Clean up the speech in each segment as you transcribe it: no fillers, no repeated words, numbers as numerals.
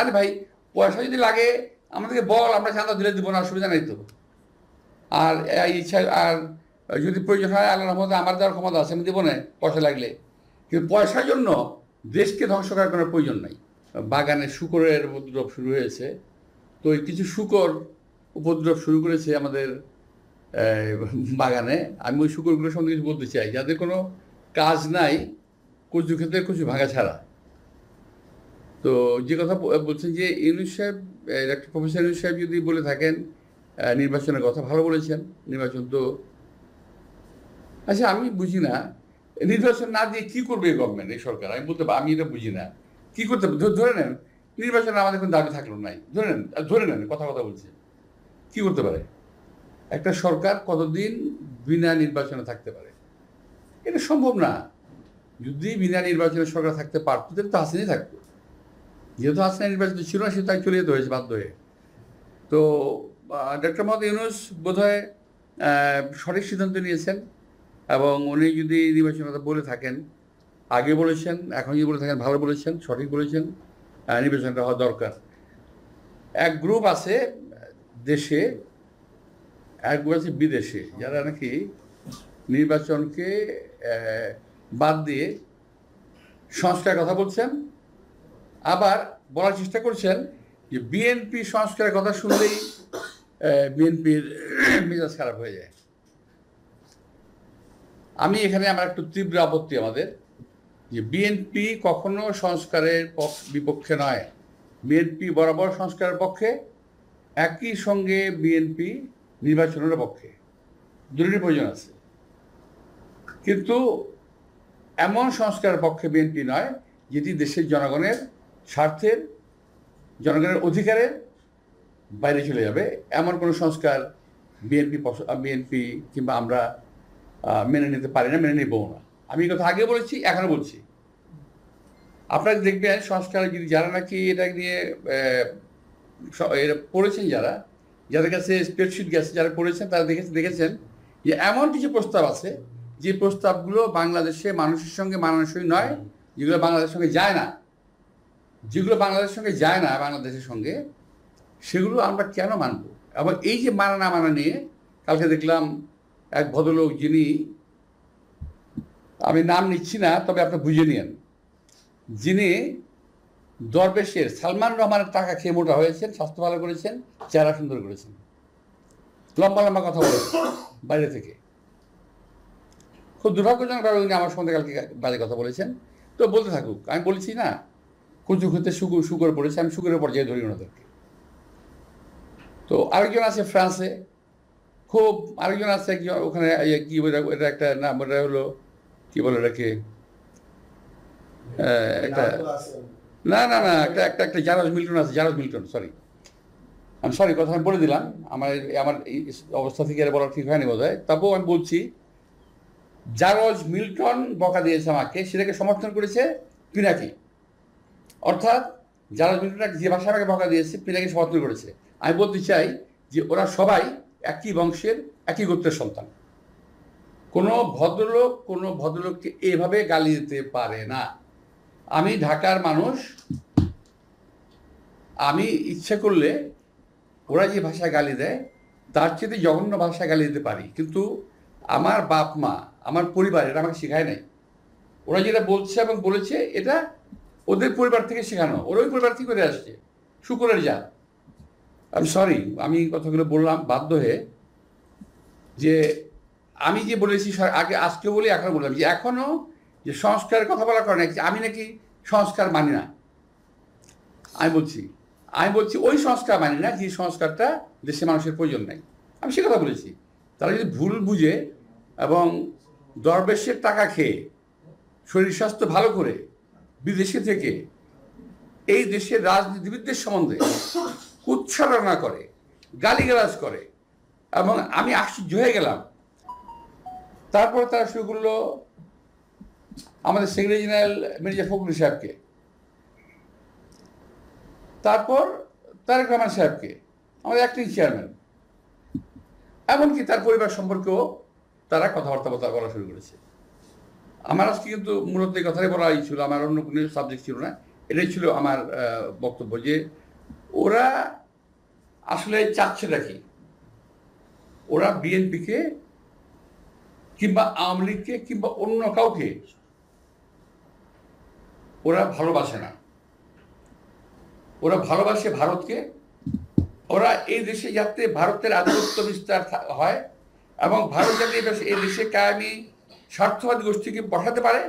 আরে ভাই, পয়সা যদি লাগে আমাদেরকে বল, আমরা চাঁদা দিলে দিব না, অসুবিধা নেই তো। আর ইচ্ছা, আর যদি প্রয়োজন হয় আল্লাহর রহমতে আমার দেওয়ার ক্ষমতা আছে, আমি দেবো না পয়সা লাগলে। কিন্তু পয়সার জন্য দেশকে ধ্বংস করার কোনো প্রয়োজন নাই। বাগানে শূকরের উপদ্রব শুরু হয়েছে, তো এই কিছু শূকর উপদ্রব শুরু করেছে আমাদের বাগানে। আমি ওই শূকরগুলোর সঙ্গে কিছু বলতে চাই, যাদের কোনো কাজ নাই, কচু ক্ষেত্রে কচু ভাঙা ছাড়া। তো যে কথা বলছেন যে ইউনূস সাহেব, ডক্টর প্রফেসর ইউনূস সাহেব যদি বলে থাকেন নির্বাচনের কথা, ভালো বলেছেন। নির্বাচন তো, আচ্ছা আমি বুঝি না, নির্বাচন না দিয়ে কী করবে এই গভর্নমেন্ট, এই সরকার? আমি এটা বুঝি না। কী করতে, ধরে নেন নির্বাচনে আমাদের কোনো দাবি থাকলো নাই, ধরে নেন কথা বলছে, কী করতে পারে একটা সরকার? কতদিন বিনা নির্বাচনে থাকতে পারে? এটা সম্ভব না। যদি বিনা নির্বাচনে সরকার থাকতে পারত তাহলে তো হাসিনাই থাকতো। যেহেতু হাসিনা নির্বাচিত ছিল না, সে তাই চলে যেতে হয়েছে বাধ্য হয়ে। তো ডক্টর মোহাম্মদ ইউনূস বোধহয় সঠিক সিদ্ধান্ত নিয়েছেন, এবং উনি যদি নির্বাচনের কথা বলে থাকেন, আগে বলেছেন, এখন যদি বলে থাকেন, ভালো বলেছেন, সঠিক বলেছেন। নির্বাচনটা হওয়া দরকার। এক গ্রুপ আছে দেশে, এক গ্রুপ আছে বিদেশে, যারা নাকি নির্বাচনকে বাদ দিয়ে সংস্কারের কথা বলছেন, আবার বলার চেষ্টা করছেন যে বিএনপি সংস্কারের কথা শুনলেই বিএনপির মেজাজ খারাপ হয়ে যায়। আমি এখানে আমার একটু তীব্র আপত্তি আমাদের, যে বিএনপি কখনো সংস্কারের বিপক্ষে নয়। বিএনপি বরাবর সংস্কারের পক্ষে, একই সঙ্গে বিএনপি নির্বাচনের পক্ষে। দুটোরই প্রয়োজন আছে, কিন্তু এমন সংস্কারের পক্ষে বিএনপি নয় যেটি দেশের জনগণের স্বার্থের, জনগণের অধিকারের বাইরে চলে যাবে। এমন কোনো সংস্কার বিএনপি কিংবা আমরা মেনে নিতে পারি না, মেনে নিবও না। আমি এই কথা আগে বলেছি, এখনও বলছি। আপনারা দেখবেন সংস্কার যদি যারা নাকি এটা নিয়ে পড়েছেন, যাদের কাছে স্প্রেডশিট গেছে, যারা পড়েছেন তারা দেখেছেন যে এমন কিছু প্রস্তাব আছে যে প্রস্তাবগুলো বাংলাদেশে মানুষের সঙ্গে মানানসই নয়, যেগুলো বাংলাদেশের সঙ্গে যায় না, বাংলাদেশের সঙ্গে, সেগুলো আমরা কেন মানব? আবার এই যে মানা না মানা নিয়ে কালকে দেখলাম এক ভদ্রলোক, যিনি, আমি নাম নিচ্ছি না, তবে আপনি বুঝে নিন, যিনি দরবেশের সালমান রহমানের টাকা খেয়ে মোটা হয়েছেন, স্বাস্থ্য ভালো করেছেন, চেহারা সুন্দর করেছেন, লম্বা কথা বলেছেন বাইরে থেকে। খুব দুর্ভাগ্যজনকভাবে উনি আমার সঙ্গে কালকে বাজে কথা বলেছেন। তো বলতে থাকুক, আমি বলেছি না, কচু খেতে শুকর পড়েছে, আমি শুকরের পর্যায়ে ধরি ওনাদেরকে। তো আরেকজন আছে ফ্রান্সে, আরেকজন আছে একজন ওখানে, কি এটা একটা নাম, ওটা হলো কি বলে এটাকে, একটা না একটা জারজ মিল্টন আছে, সরি কথা আমি বলে দিলাম, আমার এই অবস্থা থেকে বলা ঠিক হয়নি বোধ হয়। তারপর আমি বলছি, জারজ মিল্টন বকা দিয়েছে আমাকে, সেটাকে সমর্থন করেছে পিনাকি। অর্থাৎ জারজ মিল্টন যে ভাষা আমাকে বকা দিয়েছে, পিনাকি সমর্থন করেছে। আমি বলতে চাই যে ওরা সবাই একই বংশের, একই গোত্রের সন্তান। কোনো ভদ্রলোককে এভাবে গালি দিতে পারে না। আমি ঢাকার মানুষ, আমি ইচ্ছে করলে ওরা যে ভাষায় গালি দেয় তার চেয়ে জঘন্য ভাষায় গালি দিতে পারি, কিন্তু আমার বাপ মা, আমার পরিবার এটা আমাকে শেখায় নাই। ওরা যেটা বলছে এবং বলেছে, এটা ওদের পরিবার থেকে শেখানো, ওরা ওই পরিবার থেকে করে আসছে, শুকরের জাত। আমি সরি, আমি কথাগুলো বললাম বাধ্য হয়ে, যে আমি যে বলেছি আগে, আজকে বলি, এখন বললাম যে এখনও যে সংস্কারের কথা বলার কারণে আমি নাকি সংস্কার মানি না। আমি বলছি ওই সংস্কার মানি না যে সংস্কারটা দেশের মানুষের প্রয়োজন নাই। আমি সে কথা বলেছি। তারা যদি ভুল বুঝে এবং দরবেশের টাকা খেয়ে শরীর স্বাস্থ্য ভালো করে বিদেশে থেকে এই দেশের রাজনীতিবিদদের সম্বন্ধে উচ্চারণা করে, গালিগালাজ করে, এবং আমি আশ্চর্য হয়ে গেলাম। তারপরে তারা শুরু করলো আমাদের সেক্রেটারি জেনারেল মির্জা ফখরুল সাহেবকে, তারপর তারেক রহমান সাহেবকে, আমাদের অ্যাক্টিং চেয়ারম্যান, এমনকি তার পরিবার সম্পর্কেও তারা কথাবার্তা বলা শুরু করেছে। আমার আজকে কিন্তু মূলত এই কথাই বলাই ছিল, আমার অন্য কোনো সাবজেক্ট ছিল না। এটাই ছিল আমার বক্তব্য, যে ওরা আসলে চাচ্ছেটা কি। ওরা বিএনপিকে কিংবা আওয়ামী লীগকে কিংবা অন্য কাউকে ওরা ভালোবাসে না, ওরা ভালোবাসে ভারতকে। ওরা এই দেশে যাতে ভারতের আধিপত্য বিস্তার হয় এবং ভারত যাতে এই দেশে কায়েমি স্বার্থবাদী গোষ্ঠীকে বসাতে পারে,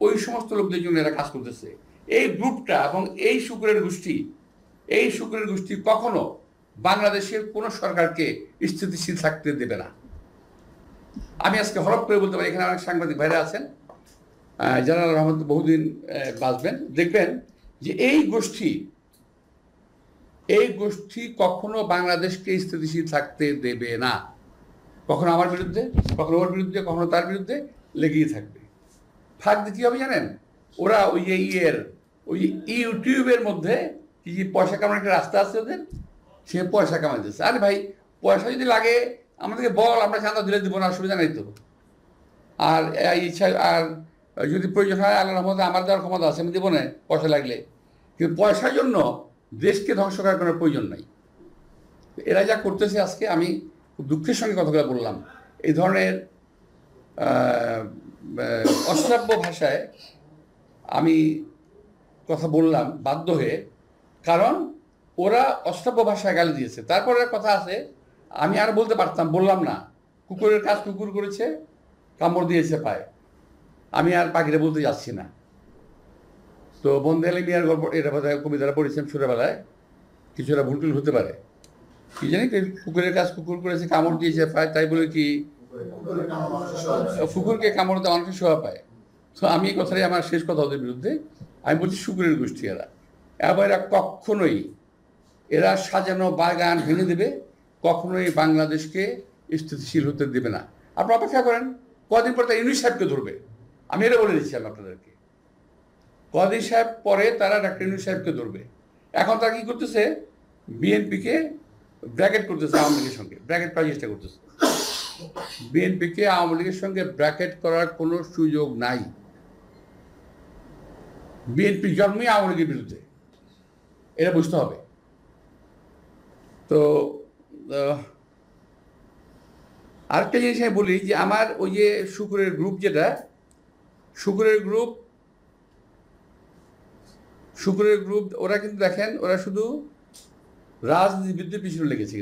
ওই সমস্ত লোকদের জন্য এরা কাজ করতেছে। এই গ্রুপটা এবং এই শুক্রের গোষ্ঠী কখনো বাংলাদেশের কোনো সরকারকে স্থিতিশীল থাকতে দেবে না। আমি আজকে হরপ করে বলতে পারি, এখানে অনেক সাংবাদিক ভাইরা আছেন যারা রহমত বহুদিন বাঁচবেন, দেখবেন যে এই গোষ্ঠী কখনো বাংলাদেশকে স্থিতিশীল থাকতে দেবে না। কখনো আমার বিরুদ্ধে, কখনো ওর বিরুদ্ধে, কখনো তার বিরুদ্ধে লেগেই থাকবে। ফাঁক দিয়ে কী হবে জানেন? ওরা ওই যে ইউটিউবের মধ্যে কি যে পয়সা কামানোর একটা রাস্তা আছে ওদের, সে পয়সা কামাইতেছে। আরে ভাই, পয়সা যদি লাগে আমাদেরকে বল, আমরা চাঁদা দিলে দিব না, অসুবিধা নেই তো। আর ইচ্ছা, আর যদি প্রয়োজন হয় আল্লাহর রহমতে আমার দেওয়ার ক্ষমতা আছে, আমি দেবো না পয়সা লাগলে। কিন্তু পয়সার জন্য দেশকে ধ্বংস করার কোনো প্রয়োজন নাই। এরা যা করতেছে, আজকে আমি খুব দুঃখের সঙ্গে কথাগুলো বললাম, এই ধরনের অশ্রাব্য ভাষায় আমি কথা বললাম বাধ্য হয়ে, কারণ ওরা অশ্রাব্য ভাষায় গালি দিয়েছে। তারপরে কথা আছে, আমি আর বলতে পারতাম, বললাম না। কুকুরের কাজ কুকুর করেছে, কামড় দিয়েছে পায়। আমি আর পাখিরা বলতে যাচ্ছি না। তো বন্দে আলী মিয়ার গল্প, এটা বোধহয় কবিতারা পড়েছেন ছোটবেলায়, কিছুটা ভুলটুল হতে পারে। কি জানি, কুকুরের কাজ কুকুর করেছে, কামড় দিয়েছে পায়, তাই বলে কি কুকুরকে কামড় দেওয়া মানুষের শোভা পায়? তো আমি এই কথাটাই আমার শেষ কথা ওদের বিরুদ্ধে। আমি বলছি শুকুরের গোষ্ঠী এরা, এবার এরা কখনোই, এরা সাজানো বাগান ভেঙে দেবে, কখনোই বাংলাদেশকে স্থিতিশীল হতে দেবে না। আপনারা অপেক্ষা করেন, কদিন পর তারা ইউনূস সাহেবকে ধরবে। আমি এটা বলে দিচ্ছি আমি আপনাদেরকে, কদিন সাহেব পরে তারা ডাক্তার ইউনূস সাহেবকে ধরবে। এখন তারা কী করতেছে? বিএনপিকে ব্র্যাকেট করতেছে আওয়ামী লীগের সঙ্গে, ব্র্যাকেট করার চেষ্টা করতেছে। বিএনপিকে আওয়ামী লীগের সঙ্গে ব্র্যাকেট করার কোনো সুযোগ নাই। বিএনপি জন্মই আওয়ামী লীগের বিরুদ্ধে, এটা বুঝতে হবে। তো আরেকটা জিনিস আমি বলি, যে আমার ওই যে শুকুরের গ্রুপ, যেটা শুকুরের গ্রুপ, ওরা কিন্তু দেখেন, ওরা শুধু রাজনীতিবিদদের পিছনে লেগেছে।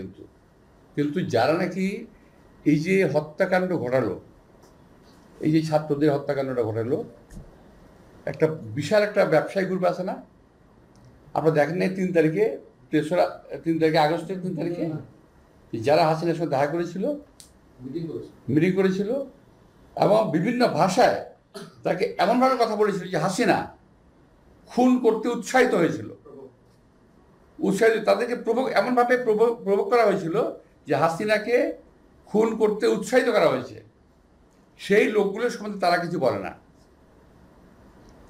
কিন্তু যারা নাকি এই যে হত্যাকাণ্ড ঘটালো, এই যে ছাত্রদের হত্যাকাণ্ডটা ঘটালো, একটা বিশাল একটা ব্যবসায়ী গ্রুপ আছে না? আপনারা দেখেন নাই 3 তারিখে, 3 আগস্টের 3 তারিখে যারা হাসিনার সঙ্গে দেখা করেছিল, মিটিং করেছিল, এবং বিভিন্ন ভাষায় তাকে এমনভাবে কথা বলেছিল যে হাসিনা খুন করতে উৎসাহিত হয়েছিল। তাদেরকে এমনভাবে প্রভোগ করা হয়েছিল যে হাসিনাকে খুন করতে উৎসাহিত করা হয়েছে। সেই লোকগুলোর সম্বন্ধে তারা কিছু বলে না,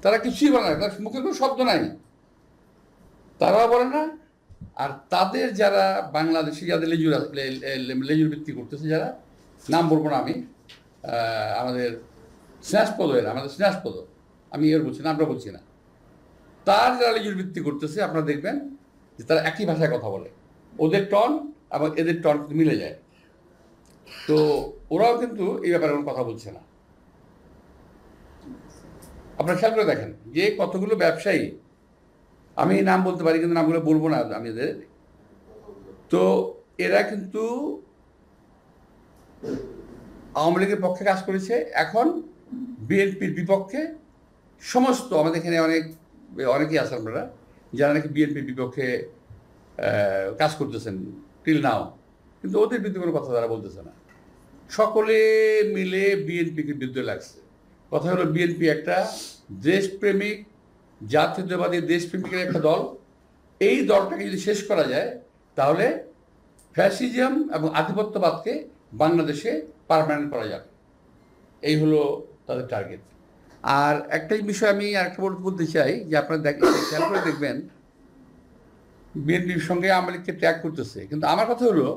তারা কিছুই বলে না, তার মুখে কোনো শব্দ নাই, তারাও বলে না। আর তাদের যারা বাংলাদেশি, যাদের লেজুর ভিত্তি করতেছে, যারা নাম বলবো না আমি, আমাদের স্নেহাসপদ, আমি এর বলছি না, আমরা বলছি না, তার যারা লেজুর ভিত্তি করতেছে, আপনারা দেখবেন যে তারা একই ভাষায় কথা বলে, ওদের টন এবং এদের টন মিলে যায়। তো ওরাও কিন্তু এই ব্যাপারে কোনো কথা বলছে না। আপনারা খেয়াল করে দেখেন যে কতগুলো ব্যবসায়ী, আমি নাম বলতে পারি কিন্তু নামগুলো বলবো না আমি এদের, তো এরা কিন্তু আওয়ামী লীগের পক্ষে কাজ করেছে, এখন বিএনপির বিপক্ষে সমস্ত, আমাদের এখানে অনেকেই আছেন আপনারা যারা নাকি বিএনপির বিপক্ষে কাজ করতেছেন টিল নাও, কিন্তু ওদের বিরুদ্ধে কোনো কথা তারা বলতেছে না। সকলে মিলে বিএনপিকে বিরুদ্ধে লাগছে। কথা হলো, বিএনপি একটা দেশপ্রেমিক, জাতীয়তাবাদী দেশপ্রেমিকের একটা দল। এই দলটাকে যদি শেষ করা যায়, তাহলে ফ্যাসিজম এবং আধিপত্যবাদকে বাংলাদেশে পার্মানেন্ট করা যাবে। এই হলো তাদের টার্গেট। আর একটাই বিষয় আমি আরেকটা বলতে চাই, যে আপনারা খেয়াল করে দেখবেন, বিএনপির সঙ্গে আওয়ামী লীগকে ট্যাগ করতেছে। কিন্তু আমার কথা হলো,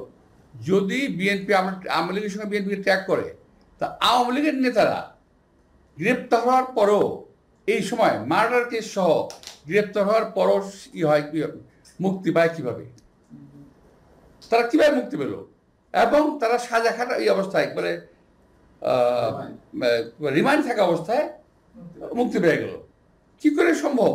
যদি বিএনপি আওয়ামী লীগের সঙ্গে বিএনপিকে ট্যাগ করে, তা আওয়ামী লীগের নেতারা গ্রেপ্তার হওয়ার পরও এই সময় মার্ডার কেস সহ গ্রেপ্তার হওয়ার পরও মুক্তি পায় কিভাবে? তারা কিভাবে মুক্তি পেল? এবং তারা সাজা খাটা এই অবস্থায় মানে রিমান্ড থাকা অবস্থায় মুক্তি পেয়ে গেল, কি করে সম্ভব?